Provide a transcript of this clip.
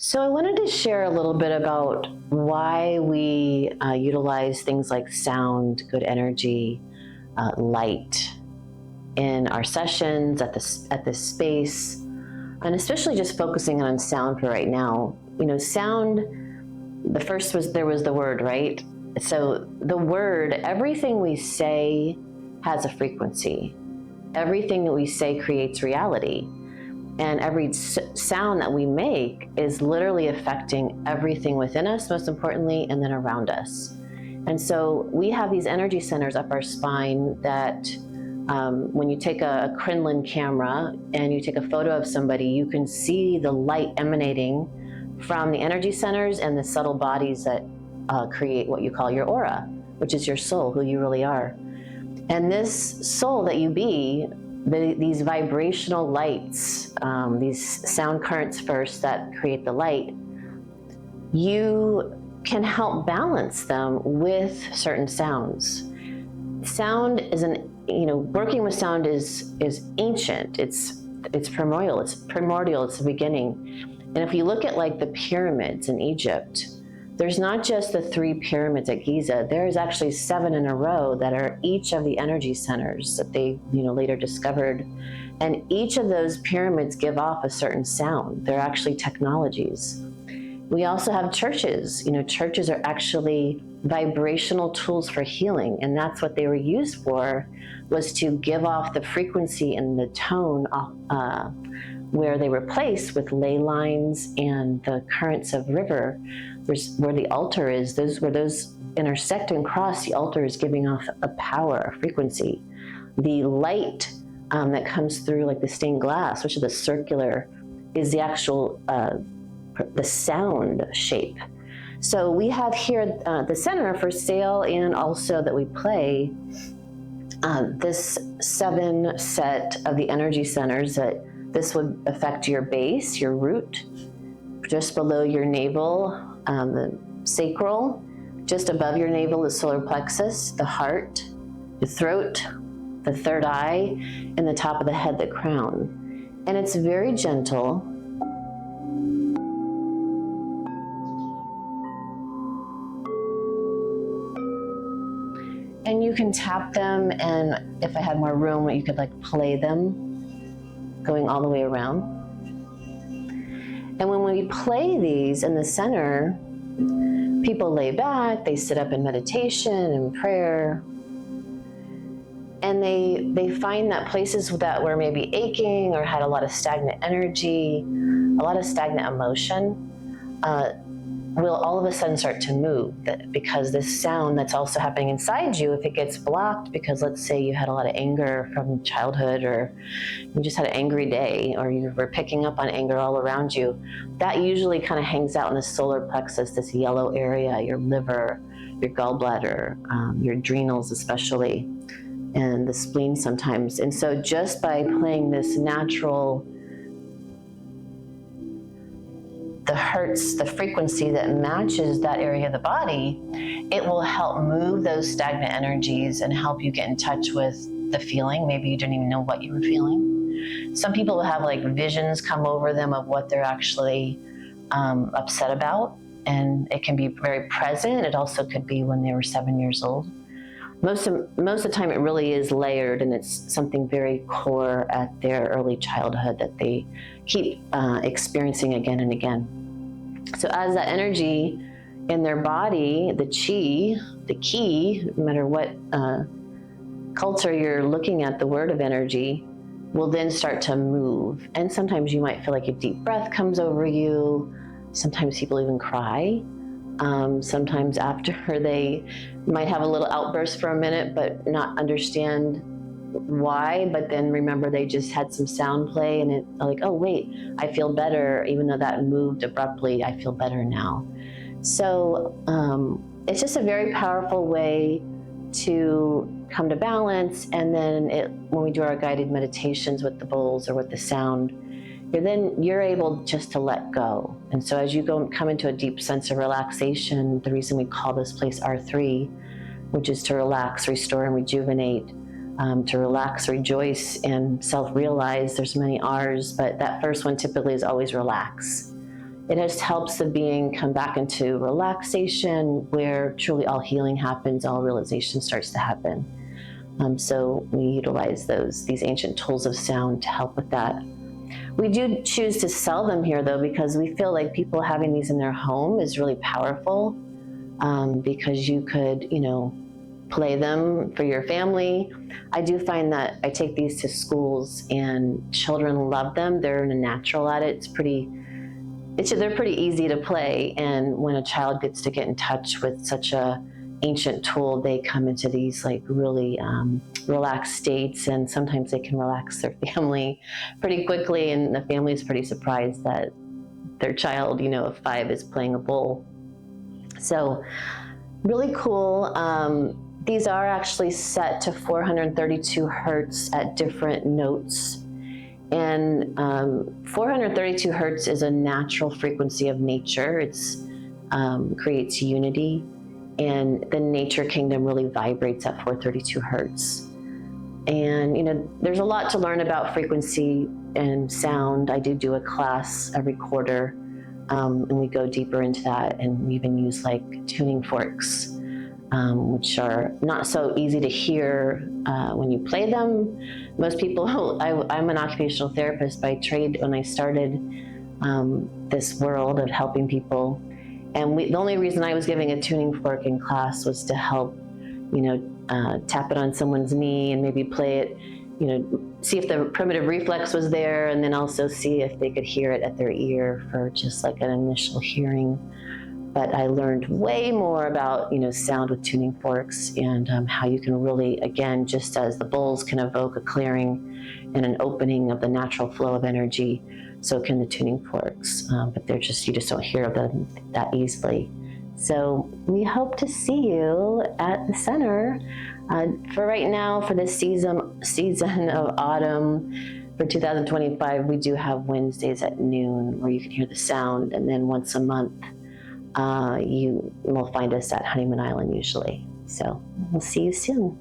So I wanted to share a little bit about why we utilize things like sound, good energy, light in our sessions at this space, and especially just focusing on sound for right now. You know, sound. The first was there was the word, right? So the word, everything we say has a frequency. Everything that we say creates reality. And every sound that we make is literally affecting everything within us, most importantly, and then around us. And so we have these energy centers up our spine that when you take a Crinlan camera and you take a photo of somebody, you can see the light emanating from the energy centers and the subtle bodies that create what you call your aura, which is your soul, who you really are. And this soul that you be, these vibrational lights, these sound currents first that create the light, you can help balance them with certain sounds. Sound is working with sound is ancient. It's primordial. It's the beginning. And if you look at like the pyramids in Egypt, there's not just the 3 pyramids at Giza. There's actually 7 in a row that are each of the energy centers that they later discovered. And each of those pyramids give off a certain sound. They're actually technologies. We also have churches. Churches are actually vibrational tools for healing. And that's what they were used for, was to give off the frequency and the tone where they were placed with ley lines and the currents of river. Where the altar is, where those intersect and cross, the altar is giving off a power, a frequency. The light that comes through, like the stained glass, which is the circular, is the actual, the sound shape. So we have here the center for sale, and also that we play this 7 set of the energy centers. That this would affect your base, your root, just below your navel, the sacral, just above your navel, the solar plexus, the heart, the throat, the third eye, and the top of the head, the crown. And it's very gentle. And you can tap them, and if I had more room, you could like play them, going all the way around. And when we play these in the center, people lay back, they sit up in meditation and prayer, and they find that places that were maybe aching or had a lot of stagnant energy, a lot of stagnant emotion, will all of a sudden start to move, because this sound that's also happening inside you, if it gets blocked, because let's say you had a lot of anger from childhood, or you just had an angry day, or you were picking up on anger all around you, that usually kind of hangs out in the solar plexus, this yellow area, your liver, your gallbladder, your adrenals especially, and the spleen sometimes. And so just by playing this natural, the hertz, the frequency that matches that area of the body, it will help move those stagnant energies and help you get in touch with the feeling. Maybe you didn't even know what you were feeling. Some people will have like visions come over them of what they're actually upset about, and it can be very present. It also could be when they were 7 years old. Most of the time it really is layered, and it's something very core at their early childhood that they keep experiencing again and again. So as that energy in their body, the chi, the ki, no matter what culture you're looking at, the word of energy will then start to move. And sometimes you might feel like a deep breath comes over you. Sometimes people even cry. Sometimes after they might have a little outburst for a minute, but not understand why, but then remember they just had some sound play, and it's like, oh wait, I feel better, even though that moved abruptly, I feel better now. So it's just a very powerful way to come to balance. And then when we do our guided meditations with the bowls or with the sound, you're able just to let go. And so as you come into a deep sense of relaxation, the reason we call this place R3, which is to relax, restore, and rejuvenate, to relax, rejoice, and self-realize. There's many R's, but that first one typically is always relax. It just helps the being come back into relaxation, where truly all healing happens, all realization starts to happen. So we utilize these ancient tools of sound to help with that. We do choose to sell them here, though, because we feel like people having these in their home is really powerful, because you could, play them for your family. I do find that I take these to schools and children love them. They're natural at it. They're pretty easy to play. And when a child gets to get in touch with such a ancient tool, they come into these like really relaxed states, and sometimes they can relax their family pretty quickly, and the family is pretty surprised that their child, of 5 is playing a bowl. So really cool. These are actually set to 432 hertz at different notes. And 432 hertz is a natural frequency of nature. It creates unity, and the nature kingdom really vibrates at 432 hertz. And there's a lot to learn about frequency and sound. I do a class every quarter, and we go deeper into that, and we even use like tuning forks, which are not so easy to hear when you play them. Most people, I'm an occupational therapist by trade when I started this world of helping people. And the only reason I was giving a tuning fork in class was to help, tap it on someone's knee and maybe play it, see if the primitive reflex was there, and then also see if they could hear it at their ear for just like an initial hearing. But I learned way more about, sound with tuning forks, and how you can really, again, just as the bowls can evoke a clearing and an opening of the natural flow of energy, so can the tuning forks. But you just don't hear them that easily. So we hope to see you at the center. For right now, for this season of autumn, for 2025, we do have Wednesdays at noon where you can hear the sound, and then once a month, you will find us at Honeymoon Island usually. So we'll see you soon.